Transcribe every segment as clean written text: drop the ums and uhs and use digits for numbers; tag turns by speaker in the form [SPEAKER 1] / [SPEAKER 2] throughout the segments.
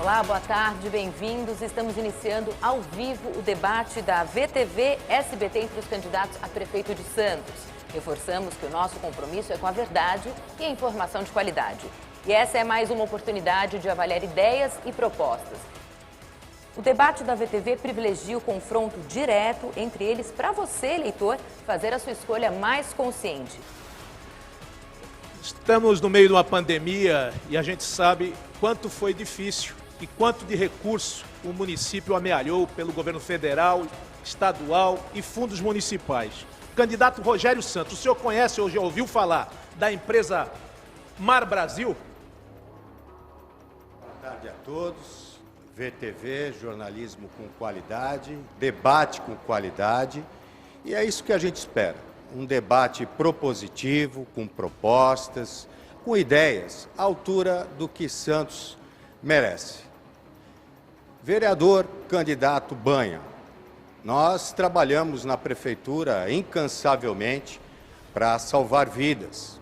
[SPEAKER 1] Olá, boa tarde, bem-vindos. Estamos iniciando ao vivo o debate da VTV-SBT entre os candidatos a prefeito de Santos. Reforçamos que o nosso compromisso é com a verdade e a informação de qualidade. E essa é mais uma oportunidade de avaliar ideias e propostas. O debate da VTV privilegia o confronto direto entre eles para você, eleitor, fazer a sua escolha mais consciente.
[SPEAKER 2] Estamos no meio de uma pandemia e a gente sabe quanto foi difícil e quanto de recurso o município amealhou pelo governo federal, estadual e fundos municipais. Candidato Rogério Santos, o senhor conhece ou já ouviu falar da empresa Mar Brasil?
[SPEAKER 3] Boa tarde a todos. VTV, jornalismo com qualidade, debate com qualidade, e é isso que a gente espera. Um debate propositivo, com propostas, com ideias, à altura do que Santos merece. Vereador candidato Banha, nós trabalhamos na prefeitura incansavelmente para salvar vidas.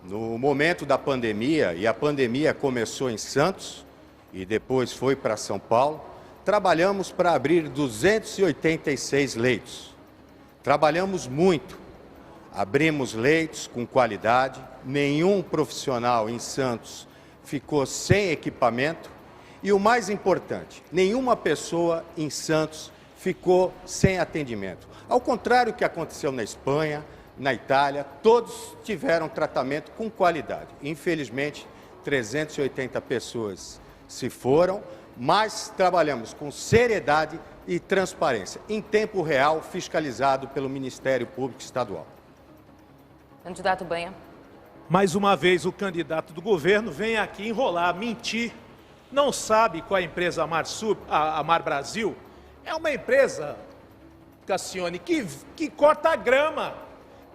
[SPEAKER 3] No momento da pandemia, e a pandemia começou em Santos e depois foi para São Paulo, trabalhamos para abrir 286 leitos. Trabalhamos muito, abrimos leitos com qualidade, nenhum profissional em Santos ficou sem equipamento e o mais importante, nenhuma pessoa em Santos ficou sem atendimento. Ao contrário do que aconteceu na Espanha, na Itália, todos tiveram tratamento com qualidade. Infelizmente, 380 pessoas se foram, mas trabalhamos com seriedade e transparência, em tempo real, fiscalizado pelo Ministério Público Estadual.
[SPEAKER 1] Candidato Banha.
[SPEAKER 2] Mais uma vez, o candidato do governo vem aqui enrolar, mentir. Não sabe qual é a empresa a Mar Brasil? É uma empresa, Cassione, que corta grama,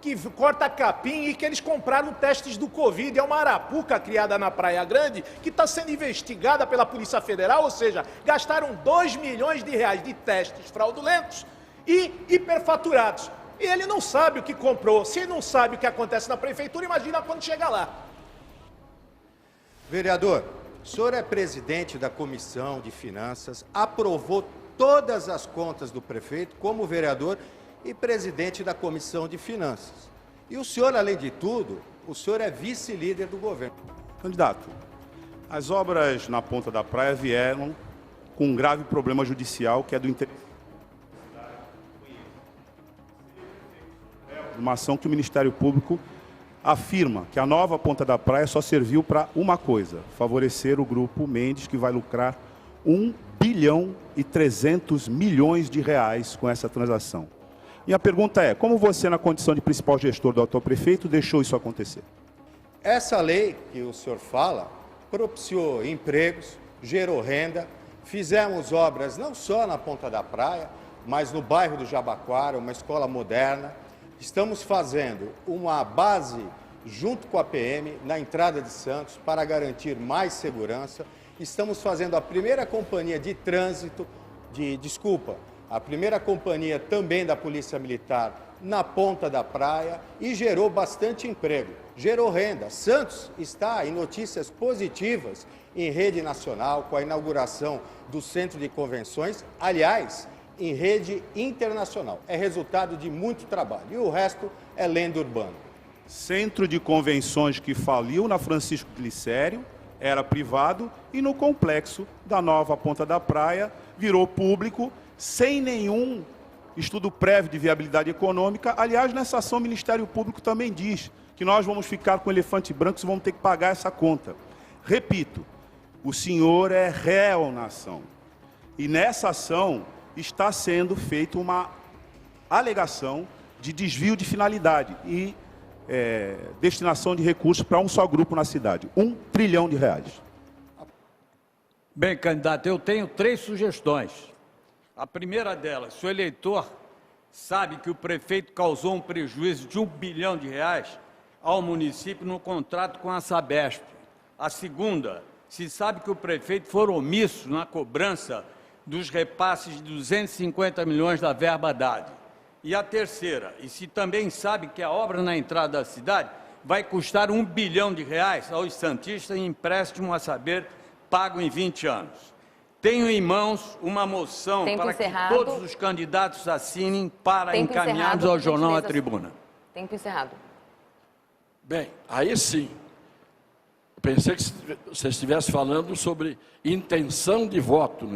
[SPEAKER 2] que corta capim e que eles compraram testes do Covid. É uma arapuca criada na Praia Grande que está sendo investigada pela Polícia Federal, ou seja, gastaram 2 milhões de reais de testes fraudulentos e hiperfaturados. E ele não sabe o que comprou. Se ele não sabe o que acontece na prefeitura, imagina quando chega lá.
[SPEAKER 3] Vereador, o senhor é presidente da Comissão de Finanças, aprovou todas as contas do prefeito como vereador e presidente da Comissão de Finanças. E o senhor, além de tudo, o senhor é vice-líder do governo.
[SPEAKER 4] Candidato, as obras na Ponta da Praia vieram com um grave problema judicial que é do interesse. Uma ação que o Ministério Público afirma que a nova Ponta da Praia só serviu para uma coisa: favorecer o grupo Mendes, que vai lucrar 1 bilhão e 300 milhões de reais com essa transação. Minha pergunta é, como você, na condição de principal gestor do atual prefeito, deixou isso acontecer?
[SPEAKER 3] Essa lei que o senhor fala propiciou empregos, gerou renda, fizemos obras não só na Ponta da Praia, mas no bairro do Jabaquara, uma escola moderna. Estamos fazendo uma base junto com a PM na entrada de Santos para garantir mais segurança. Estamos fazendo a primeira companhia de trânsito, a primeira companhia também da Polícia Militar na Ponta da Praia e gerou bastante emprego, gerou renda. Santos está em notícias positivas em rede nacional com a inauguração do Centro de Convenções, aliás, em rede internacional. É resultado de muito trabalho e o resto é lenda urbana.
[SPEAKER 4] Centro de Convenções que faliu na Francisco Glicério, era privado, e no complexo da nova Ponta da Praia virou público, sem nenhum estudo prévio de viabilidade econômica. Aliás, nessa ação o Ministério Público também diz que nós vamos ficar com elefante branco e vamos ter que pagar essa conta. Repito, o senhor é réu na ação. E nessa ação está sendo feita uma alegação de desvio de finalidade e destinação de recursos para um só grupo na cidade. 1 trilhão de reais.
[SPEAKER 5] Bem, candidato, eu tenho 3 sugestões. A primeira delas, se o eleitor sabe que o prefeito causou um prejuízo de 1 bilhão de reais ao município no contrato com a Sabesp. A segunda, se sabe que o prefeito for omisso na cobrança dos repasses de 250 milhões da verba Haddad. E a terceira, e se também sabe que a obra na entrada da cidade vai custar 1 bilhão de reais aos santistas em empréstimo, a saber, pago em 20 anos. Tenho em mãos uma moção para que todos os candidatos assinem para encaminharmos ao jornal A Tribuna.
[SPEAKER 1] Tempo encerrado.
[SPEAKER 6] Bem, aí sim. Eu pensei que você estivesse falando sobre intenção de voto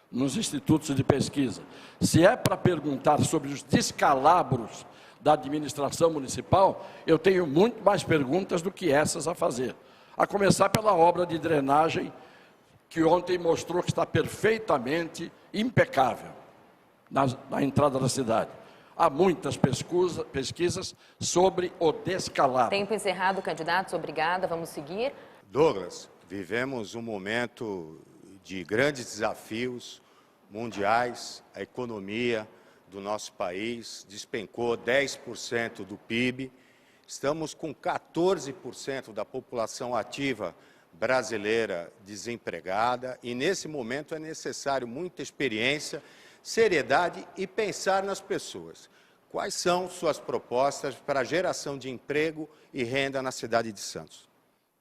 [SPEAKER 6] nos institutos de pesquisa. Se é para perguntar sobre os descalabros da administração municipal, eu tenho muito mais perguntas do que essas a fazer. A começar pela obra de drenagem, que ontem mostrou que está perfeitamente impecável na entrada da cidade. Há muitas pesquisas sobre o descalabro.
[SPEAKER 1] Tempo encerrado, candidatos. Obrigada. Vamos seguir.
[SPEAKER 3] Douglas, vivemos um momento de grandes desafios mundiais. A economia do nosso país despencou 10% do PIB. Estamos com 14% da população ativa brasileira desempregada e, nesse momento, é necessário muita experiência, seriedade e pensar nas pessoas. Quais são suas propostas para a geração de emprego e renda na cidade de Santos?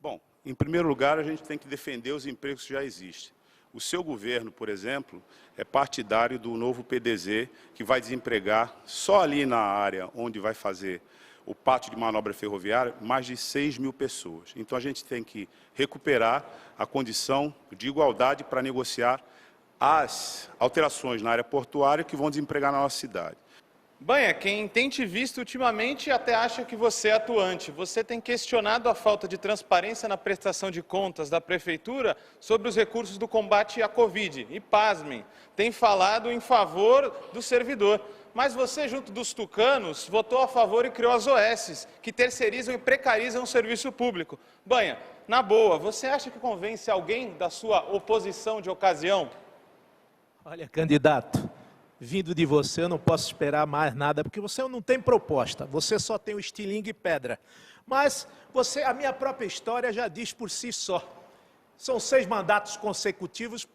[SPEAKER 4] Bom, em primeiro lugar, a gente tem que defender os empregos que já existem. O seu governo, por exemplo, é partidário do novo PDZ, que vai desempregar só ali na área onde vai fazer o pátio de manobra ferroviária, mais de 6 mil pessoas. Então, a gente tem que recuperar a condição de igualdade para negociar as alterações na área portuária que vão desempregar na nossa cidade.
[SPEAKER 7] Banha, quem tem te visto ultimamente até acha que você é atuante. Você tem questionado a falta de transparência na prestação de contas da Prefeitura sobre os recursos do combate à Covid. E, pasmem, tem falado em favor do servidor. Mas você, junto dos tucanos, votou a favor e criou as OS, que terceirizam e precarizam o serviço público. Banha, na boa, você acha que convence alguém da sua oposição de ocasião?
[SPEAKER 2] Olha, candidato, vindo de você eu não posso esperar mais nada, porque você não tem proposta, você só tem o estilingue e pedra. Mas a minha própria história já diz por si só. São 6 mandatos consecutivos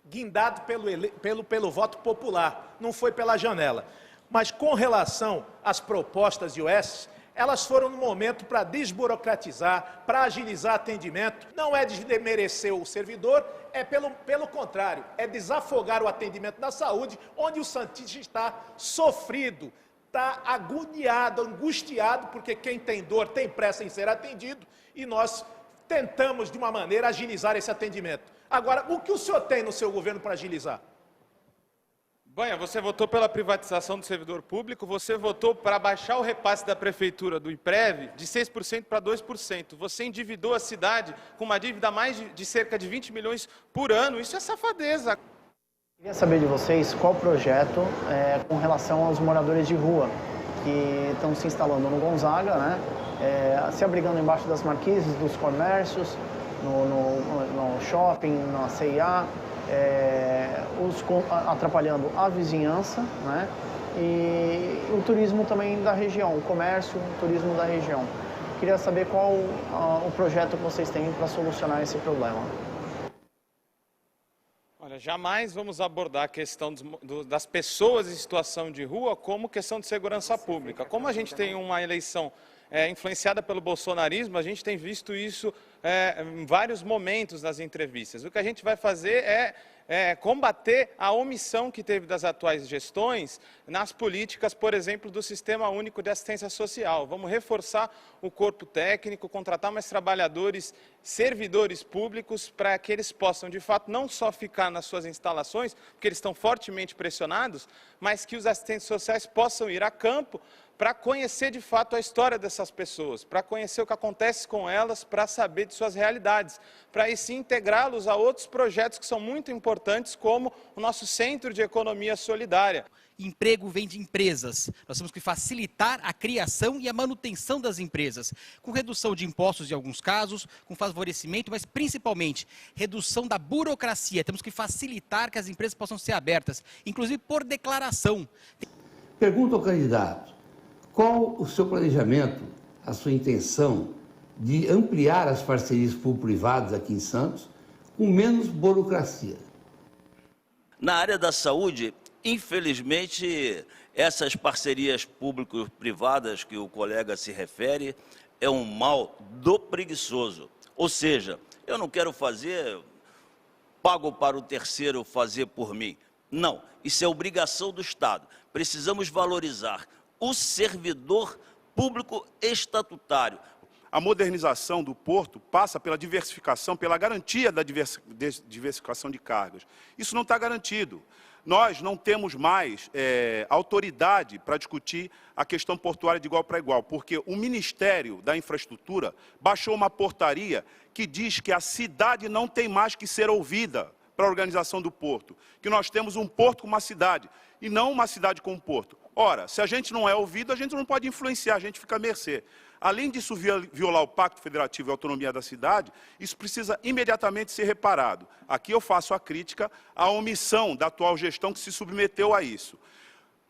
[SPEAKER 2] guindado pelo voto popular, não foi pela janela. Mas com relação às propostas de OS, elas foram no momento para desburocratizar, para agilizar atendimento, não é desmerecer o servidor, é pelo contrário, é desafogar o atendimento na saúde, onde o santista está sofrido, está agoniado, angustiado, porque quem tem dor tem pressa em ser atendido, e nós tentamos, de uma maneira, agilizar esse atendimento. Agora, o que o senhor tem no seu governo para agilizar?
[SPEAKER 7] Banha, você votou pela privatização do servidor público, você votou para baixar o repasse da Prefeitura do IMPREV de 6% para 2%. Você endividou a cidade com uma dívida de cerca de 20 milhões por ano. Isso é safadeza.
[SPEAKER 8] Queria saber de vocês qual projeto com relação aos moradores de rua que estão se instalando no Gonzaga, né? Se abrigando embaixo das marquises, dos comércios, no shopping, na CIA, atrapalhando a vizinhança, né? E o turismo também da região, o comércio, o turismo da região. Queria saber qual o projeto que vocês têm para solucionar esse problema.
[SPEAKER 7] Olha, jamais vamos abordar a questão das pessoas em situação de rua como questão de segurança pública. Como a gente tem uma eleição influenciada pelo bolsonarismo, a gente tem visto isso em vários momentos nas entrevistas. O que a gente vai fazer é combater a omissão que teve das atuais gestões nas políticas, por exemplo, do Sistema Único de Assistência Social. Vamos reforçar o corpo técnico, contratar mais trabalhadores, servidores públicos, para que eles possam, de fato, não só ficar nas suas instalações, porque eles estão fortemente pressionados, mas que os assistentes sociais possam ir a campo para conhecer de fato a história dessas pessoas, para conhecer o que acontece com elas, para saber de suas realidades, para aí sim integrá-los a outros projetos que são muito importantes, como o nosso Centro de Economia Solidária.
[SPEAKER 9] Emprego vem de empresas. Nós temos que facilitar a criação e a manutenção das empresas, com redução de impostos em alguns casos, com favorecimento, mas principalmente redução da burocracia. Temos que facilitar que as empresas possam ser abertas, inclusive por declaração.
[SPEAKER 10] Pergunta ao candidato. Qual o seu planejamento, a sua intenção de ampliar as parcerias público-privadas aqui em Santos com menos burocracia?
[SPEAKER 11] Na área da saúde, infelizmente, essas parcerias público-privadas que o colega se refere é um mal do preguiçoso. Ou seja, eu não quero fazer, pago para o terceiro fazer por mim. Não, isso é obrigação do Estado. Precisamos valorizar o servidor público estatutário.
[SPEAKER 4] A modernização do porto passa pela diversificação, pela garantia da diversificação de cargas. Isso não está garantido. Nós não temos mais autoridade para discutir a questão portuária de igual para igual, porque o Ministério da Infraestrutura baixou uma portaria que diz que a cidade não tem mais que ser ouvida para a organização do porto, que nós temos um porto com uma cidade, e não uma cidade com um porto. Ora, se a gente não é ouvido, a gente não pode influenciar, a gente fica à mercê. Além disso violar o Pacto Federativo e a autonomia da cidade, isso precisa imediatamente ser reparado. Aqui eu faço a crítica à omissão da atual gestão que se submeteu a isso.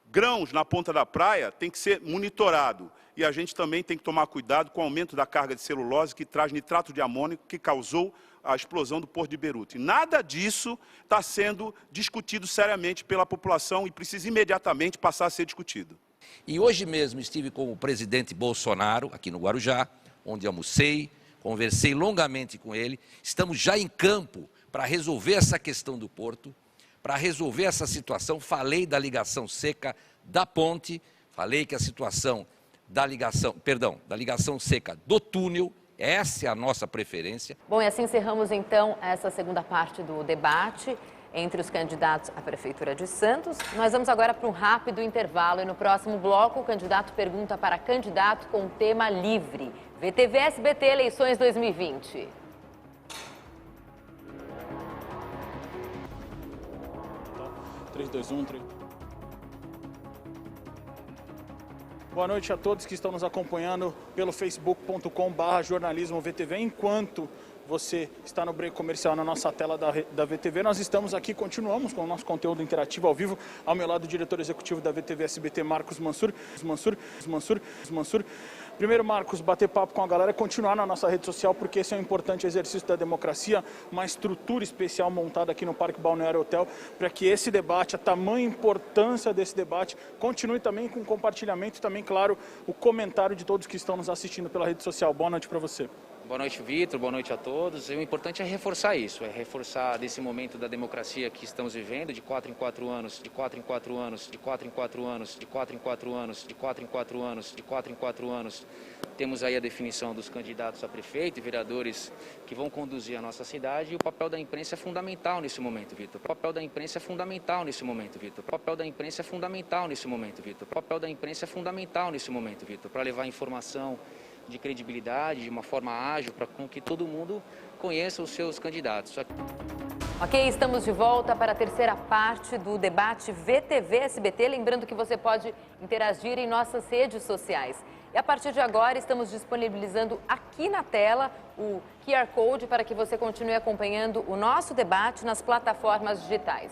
[SPEAKER 4] Grãos na ponta da praia tem que ser monitorado. E a gente também tem que tomar cuidado com o aumento da carga de celulose que traz nitrato de amônio, que causou a explosão do Porto de Beirute. Nada disso está sendo discutido seriamente pela população e precisa imediatamente passar a ser discutido.
[SPEAKER 12] E hoje mesmo estive com o presidente Bolsonaro, aqui no Guarujá, onde almocei, conversei longamente com ele. Estamos já em campo para resolver essa questão do porto, para resolver essa situação. Falei da ligação seca da ponte, falei que a situação da ligação seca do túnel, essa é a nossa preferência.
[SPEAKER 1] Bom, e assim encerramos então essa segunda parte do debate entre os candidatos à Prefeitura de Santos. Nós vamos agora para um rápido intervalo e no próximo bloco o candidato pergunta para candidato com tema livre. VTV SBT Eleições 2020.
[SPEAKER 13] Tá. 3, 2, 1, 3. Boa noite a todos que estão nos acompanhando pelo facebook.com/jornalismovtv. Enquanto você está no break comercial na nossa tela da VTV, nós estamos aqui, continuamos com o nosso conteúdo interativo ao vivo. Ao meu lado, o diretor executivo da VTV SBT, Marcos Mansur. Primeiro, Marcos, bater papo com a galera, continuar na nossa rede social, porque esse é um importante exercício da democracia, uma estrutura especial montada aqui no Parque Balneário Hotel, para que esse debate, a tamanha importância desse debate, continue também com compartilhamento e também, claro, o comentário de todos que estão nos assistindo pela rede social. Boa noite para você.
[SPEAKER 14] Boa noite, Vitor. Boa noite a todos. O importante é reforçar isso, é reforçar desse momento da democracia que estamos vivendo, de 4 em 4 anos, de 4 em 4 anos, de 4 em 4 anos, de 4 em 4 anos, de 4 em 4 anos, de 4 em 4 anos. Temos aí a definição dos candidatos a prefeito e vereadores que vão conduzir a nossa cidade, e o papel da imprensa é fundamental nesse momento, Vitor. O papel da imprensa é fundamental nesse momento, Vitor. O papel da imprensa é fundamental nesse momento, Vitor. O papel da imprensa é fundamental nesse momento, Vitor, para levar informação de credibilidade, de uma forma ágil, para que todo mundo conheça os seus candidatos.
[SPEAKER 1] Ok, estamos de volta para a terceira parte do debate VTV SBT. Lembrando que você pode interagir em nossas redes sociais. E a partir de agora estamos disponibilizando aqui na tela o QR Code para que você continue acompanhando o nosso debate nas plataformas digitais.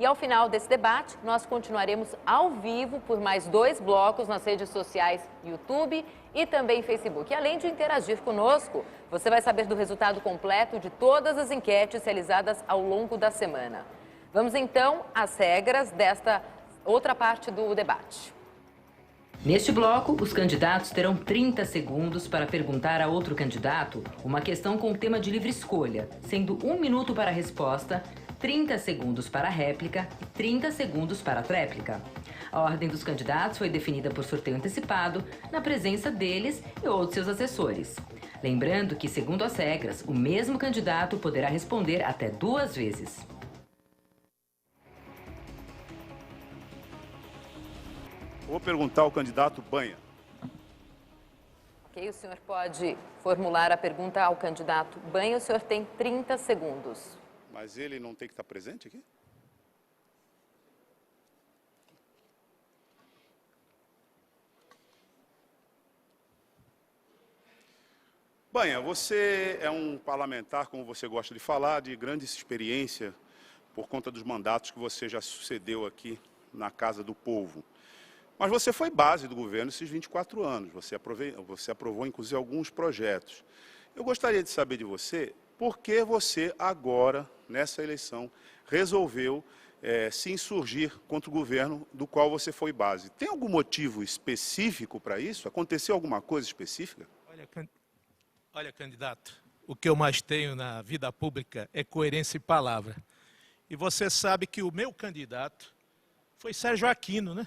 [SPEAKER 1] E ao final desse debate, nós continuaremos ao vivo por mais 2 blocos nas redes sociais YouTube e também Facebook. E além de interagir conosco, você vai saber do resultado completo de todas as enquetes realizadas ao longo da semana. Vamos então às regras desta outra parte do debate. Neste bloco, os candidatos terão 30 segundos para perguntar a outro candidato uma questão com tema de livre escolha, sendo 1 minuto para a resposta, 30 segundos para a réplica e 30 segundos para a tréplica. A ordem dos candidatos foi definida por sorteio antecipado, na presença deles e ou de seus assessores. Lembrando que, segundo as regras, o mesmo candidato poderá responder até 2 vezes.
[SPEAKER 4] Vou perguntar ao candidato Banha.
[SPEAKER 1] Ok, o senhor pode formular a pergunta ao candidato Banha. O senhor tem 30 segundos.
[SPEAKER 4] Mas ele não tem que estar presente aqui? Banha, você é um parlamentar, como você gosta de falar, de grande experiência por conta dos mandatos que você já sucedeu aqui na Casa do Povo. Mas você foi base do governo esses 24 anos, você aprovou inclusive alguns projetos. Eu gostaria de saber de você, por que você agora, nessa eleição, resolveu se insurgir contra o governo do qual você foi base? Tem algum motivo específico para isso? Aconteceu alguma coisa específica?
[SPEAKER 2] Olha, candidato, o que eu mais tenho na vida pública é coerência e palavra. E você sabe que o meu candidato foi Sérgio Aquino, né?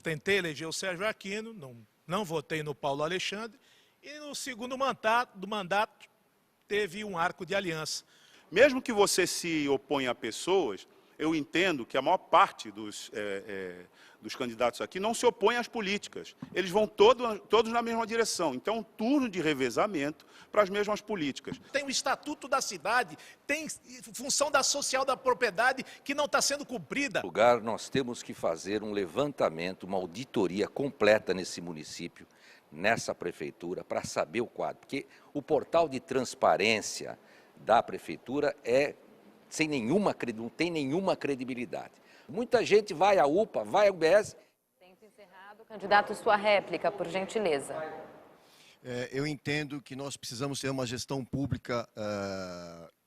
[SPEAKER 2] Tentei eleger o Sérgio Aquino, não votei no Paulo Alexandre, e no segundo mandato teve um arco de aliança.
[SPEAKER 4] Mesmo que você se oponha a pessoas, eu entendo que a maior parte dos candidatos aqui não se opõe às políticas. Eles vão todos na mesma direção. Então, um turno de revezamento para as mesmas políticas.
[SPEAKER 2] Tem o Estatuto da Cidade, tem função da social da propriedade que não está sendo cumprida.
[SPEAKER 12] No lugar, nós temos que fazer um levantamento, uma auditoria completa nesse município, nessa prefeitura, para saber o quadro. Porque o portal de transparência da prefeitura não tem nenhuma credibilidade. Muita gente vai à UPA, vai ao UBS.
[SPEAKER 1] Tempo encerrado. Candidato, sua réplica, por gentileza.
[SPEAKER 15] Eu entendo que nós precisamos ter uma gestão pública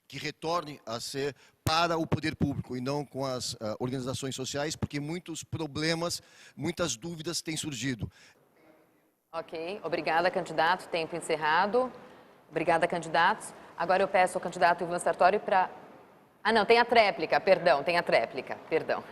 [SPEAKER 15] que retorne a ser para o poder público e não com as organizações sociais, porque muitos problemas, muitas dúvidas têm surgido.
[SPEAKER 1] Ok, obrigada, candidato. Tempo encerrado. Obrigada, candidatos. Agora eu peço ao candidato Ivan Sartori para... Ah, não, tem a tréplica, perdão, perdão.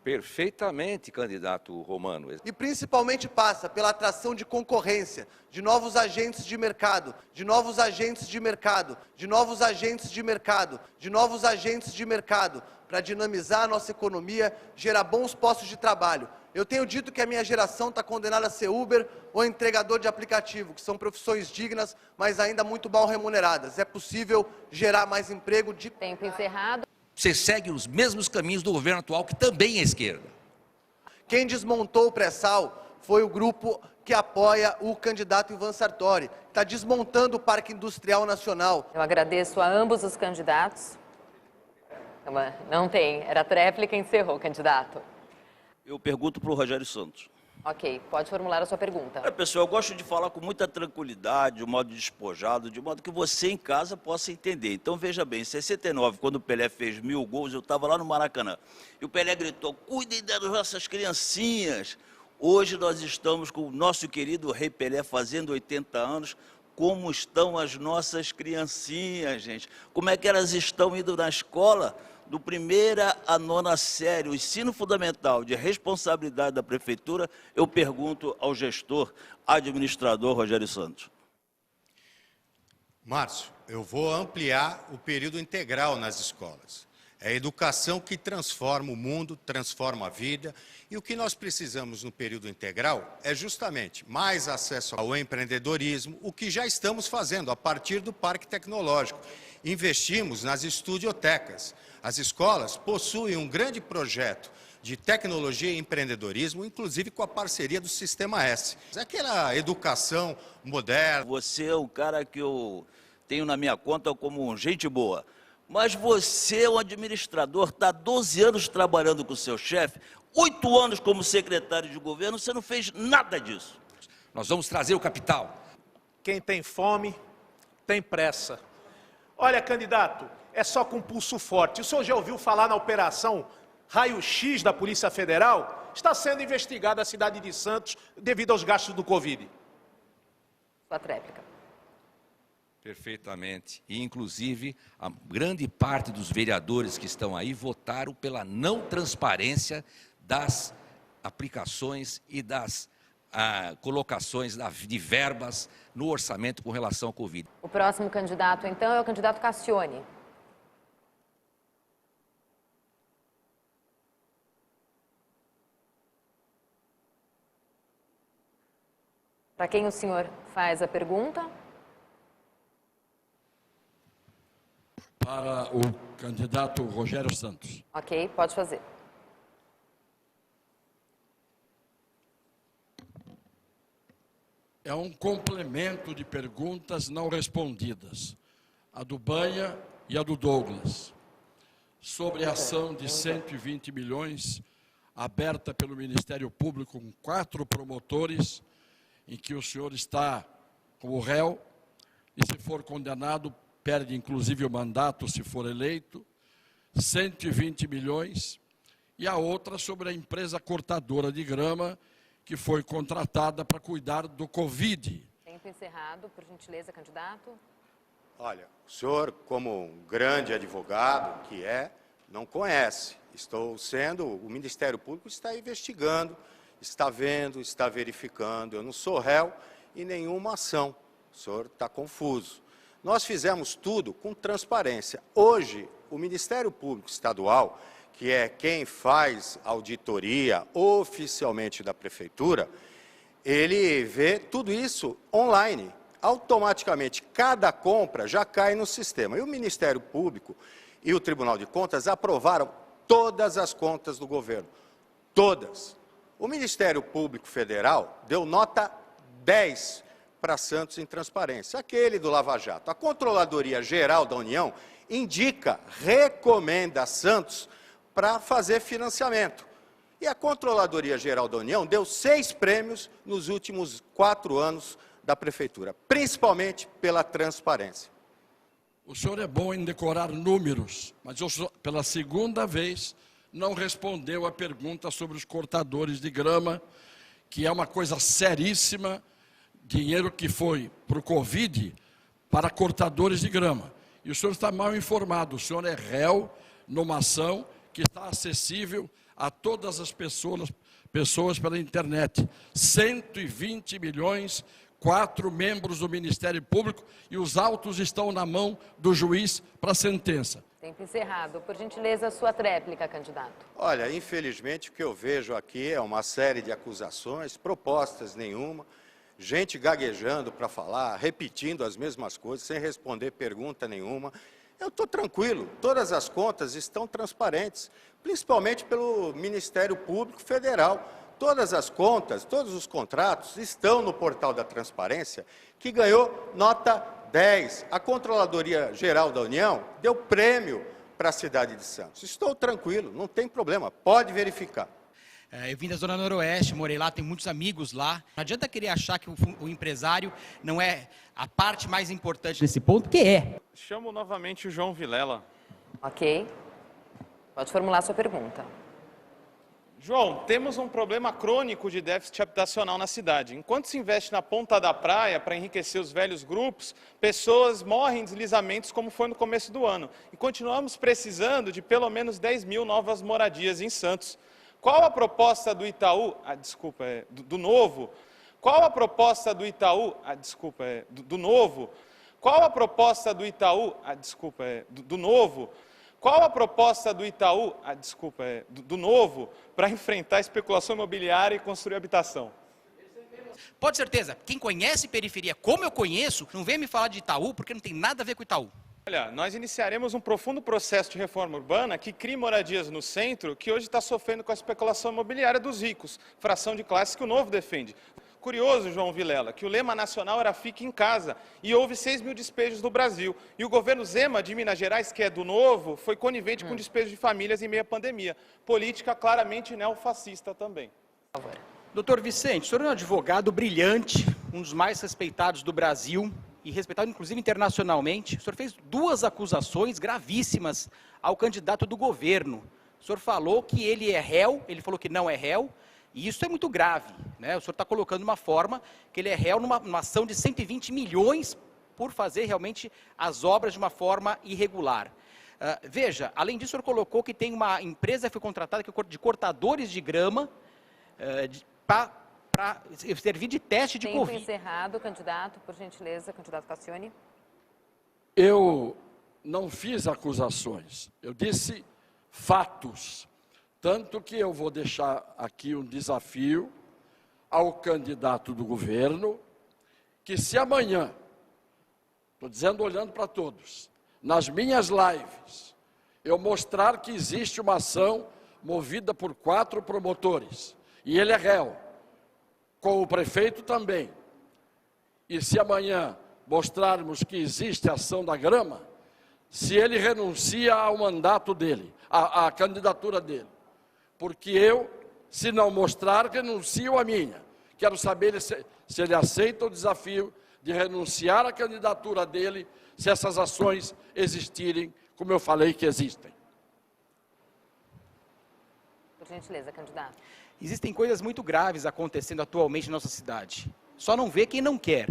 [SPEAKER 12] Perfeitamente, candidato Romano.
[SPEAKER 16] E principalmente passa pela atração de concorrência, de novos agentes de mercado, de novos agentes de mercado, de novos agentes de mercado, de novos agentes de mercado, para dinamizar a nossa economia, gerar bons postos de trabalho. Eu tenho dito que a minha geração está condenada a ser Uber ou entregador de aplicativo, que são profissões dignas, mas ainda muito mal remuneradas. É possível gerar mais emprego de...
[SPEAKER 1] Tempo encerrado.
[SPEAKER 12] Você segue os mesmos caminhos do governo atual, que também é esquerda.
[SPEAKER 16] Quem desmontou o pré-sal foi o grupo que apoia o candidato Ivan Sartori. Está desmontando o Parque Industrial Nacional.
[SPEAKER 1] Eu agradeço a ambos os candidatos. Não tem, era tréplica, encerrou, candidato.
[SPEAKER 11] Eu pergunto para o Rogério Santos.
[SPEAKER 1] Ok, pode formular a sua pergunta.
[SPEAKER 11] Pessoal, eu gosto de falar com muita tranquilidade, de um modo despojado, de modo que você em casa possa entender. Então, veja bem, em 69, quando o Pelé fez 1000 gols, eu estava lá no Maracanã. E o Pelé gritou, cuidem das nossas criancinhas. Hoje nós estamos com o nosso querido Rei Pelé fazendo 80 anos. Como estão as nossas criancinhas, gente? Como é que elas estão indo na escola? Do 1ª à 9ª série, o ensino fundamental de responsabilidade da prefeitura, eu pergunto ao gestor, administrador Rogério Santos.
[SPEAKER 3] Márcio, eu vou ampliar o período integral nas escolas. É a educação que transforma o mundo, transforma a vida. E o que nós precisamos no período integral é justamente mais acesso ao empreendedorismo, o que já estamos fazendo a partir do Parque Tecnológico. Investimos nas estudiotecas. As escolas possuem um grande projeto de tecnologia e empreendedorismo, inclusive com a parceria do Sistema S. Aquela educação moderna.
[SPEAKER 11] Você é um cara que eu tenho na minha conta como gente boa. Mas você é um administrador, está 12 anos trabalhando com o seu chefe, 8 anos como secretário de governo, você não fez nada disso.
[SPEAKER 12] Nós vamos trazer o capital.
[SPEAKER 2] Quem tem fome, tem pressa. Olha, candidato, é só com pulso forte. O senhor já ouviu falar na operação Raio-X da Polícia Federal? Está sendo investigada a cidade de Santos devido aos gastos do Covid.
[SPEAKER 1] Sua tréplica.
[SPEAKER 12] Perfeitamente. E, inclusive, a grande parte dos vereadores que estão aí votaram pela não transparência das aplicações e das colocações de verbas no orçamento com relação ao Covid.
[SPEAKER 1] O próximo candidato, então, é o candidato Cassione. Para quem o senhor faz a pergunta?
[SPEAKER 6] Para o candidato Rogério Santos.
[SPEAKER 1] Ok, pode fazer.
[SPEAKER 6] É um complemento de perguntas não respondidas. A do Banha e a do Douglas. Sobre a ação de 120 milhões aberta pelo Ministério Público com 4 promotores, em que o senhor está como réu e, se for condenado, perde inclusive o mandato se for eleito, 120 milhões, e a outra sobre a empresa cortadora de grama, que foi contratada para cuidar do Covid.
[SPEAKER 1] Tempo encerrado. Por gentileza, candidato.
[SPEAKER 3] Olha, o senhor, como um grande advogado que não conhece. O Ministério Público está investigando, está vendo, está verificando. Eu não sou réu em nenhuma ação. O senhor está confuso. Nós fizemos tudo com transparência. Hoje, o Ministério Público Estadual, que é quem faz auditoria oficialmente da Prefeitura, ele vê tudo isso online. Automaticamente, cada compra já cai no sistema. E o Ministério Público e o Tribunal de Contas aprovaram todas as contas do governo. Todas. O Ministério Público Federal deu nota 10 para Santos em transparência, aquele do Lava Jato. A Controladoria Geral da União recomenda Santos para fazer financiamento. E a Controladoria Geral da União deu 6 prêmios nos últimos 4 anos da Prefeitura, principalmente pela transparência.
[SPEAKER 6] O senhor é bom em decorar números, mas pela segunda vez não respondeu a pergunta sobre os cortadores de grama, que é uma coisa seríssima, dinheiro que foi para o Covid para cortadores de grama. E o senhor está mal informado, o senhor é réu numa ação que está acessível a todas as pessoas pela internet. 120 milhões, 4 membros do Ministério Público e os autos estão na mão do juiz para a sentença.
[SPEAKER 1] Tempo encerrado. Por gentileza, sua tréplica, candidato.
[SPEAKER 3] Olha, infelizmente o que eu vejo aqui é uma série de acusações, propostas nenhuma, gente gaguejando para falar, repetindo as mesmas coisas, sem responder pergunta nenhuma. Eu estou tranquilo, todas as contas estão transparentes, principalmente pelo Ministério Público Federal. Todas as contas, todos os contratos estão no portal da transparência, que ganhou nota 10. A Controladoria Geral da União deu prêmio para a cidade de Santos. Estou tranquilo, não tem problema, pode verificar.
[SPEAKER 9] Eu vim da Zona Noroeste, morei lá, tenho muitos amigos lá. Não adianta querer achar que o empresário não é a parte mais importante nesse ponto, porque é.
[SPEAKER 7] Chamo novamente o João Vilela.
[SPEAKER 1] Ok. Pode formular sua pergunta.
[SPEAKER 7] João, temos um problema crônico de déficit habitacional na cidade. Enquanto se investe na ponta da praia para enriquecer os velhos grupos, pessoas morrem em deslizamentos como foi no começo do ano. E continuamos precisando de pelo menos 10 mil novas moradias em Santos. Qual a proposta do Itaú? Do Novo. Qual a proposta do Itaú? Do Novo. Qual a proposta do Itaú? Do Novo. Qual a proposta do Itaú? Do Novo, para enfrentar a especulação imobiliária e construir habitação?
[SPEAKER 9] Pode ter certeza, quem conhece periferia como eu conheço, não vem me falar de Itaú, porque não tem nada a ver com Itaú.
[SPEAKER 7] Olha, nós iniciaremos um profundo processo de reforma urbana que crie moradias no centro, que hoje está sofrendo com a especulação imobiliária dos ricos, fração de classe que o Novo defende. Curioso, João Vilela, que o lema nacional era Fique em Casa, e houve 6 mil despejos no Brasil. E o governo Zema, de Minas Gerais, que é do Novo, foi conivente com despejo de famílias em meio à pandemia. Política claramente neofascista também.
[SPEAKER 9] Doutor Vicente, o senhor é um advogado brilhante, um dos mais respeitados do Brasil, e respeitado inclusive internacionalmente. O senhor fez 2 acusações gravíssimas ao candidato do governo. O senhor falou que ele é réu, ele falou que não é réu, e isso é muito grave, né? O senhor está colocando uma forma que ele é réu numa ação de 120 milhões por fazer realmente as obras de uma forma irregular. Veja, além disso, o senhor colocou que tem uma empresa que foi contratada de cortadores de grama para servir de teste de Covid.
[SPEAKER 1] Tempo encerrado, candidato, por gentileza, candidato Cassione.
[SPEAKER 6] Eu não fiz acusações, eu disse fatos. Tanto que eu vou deixar aqui um desafio ao candidato do governo, que se amanhã, estou dizendo olhando para todos, nas minhas lives, eu mostrar que existe uma ação movida por 4 promotores, e ele é réu, com o prefeito também, e se amanhã mostrarmos que existe a ação da grama, se ele renuncia ao mandato dele, à candidatura dele. Porque eu, se não mostrar, renuncio à minha. Quero saber se ele aceita o desafio de renunciar à candidatura dele, se essas ações existirem, como eu falei que existem.
[SPEAKER 1] Por gentileza, candidato.
[SPEAKER 9] Existem coisas muito graves acontecendo atualmente na nossa cidade. Só não vê quem não quer.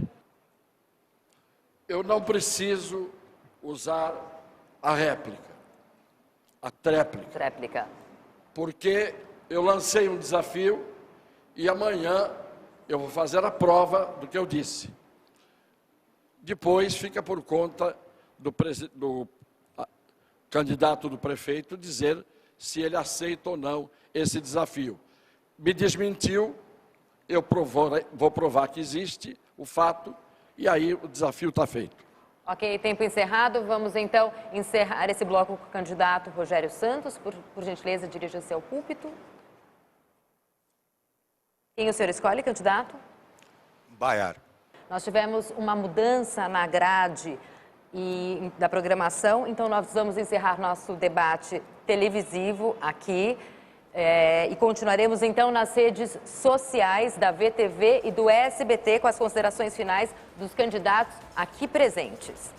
[SPEAKER 6] eu não preciso usar a réplica, a tréplica. Porque eu lancei um desafio e amanhã eu vou fazer a prova do que eu disse. Depois fica por conta do candidato do prefeito dizer se ele aceita ou não esse desafio. Me desmentiu, eu vou provar que existe o fato e aí o desafio está feito.
[SPEAKER 1] Ok, tempo encerrado. Vamos então encerrar esse bloco com o candidato Rogério Santos. Por gentileza, dirija-se ao púlpito. Quem o senhor escolhe, candidato?
[SPEAKER 3] Baiar.
[SPEAKER 1] Nós tivemos uma mudança na grade da programação, então nós vamos encerrar nosso debate televisivo aqui e continuaremos então nas redes sociais da VTV e do SBT com as considerações finais dos candidatos aqui presentes.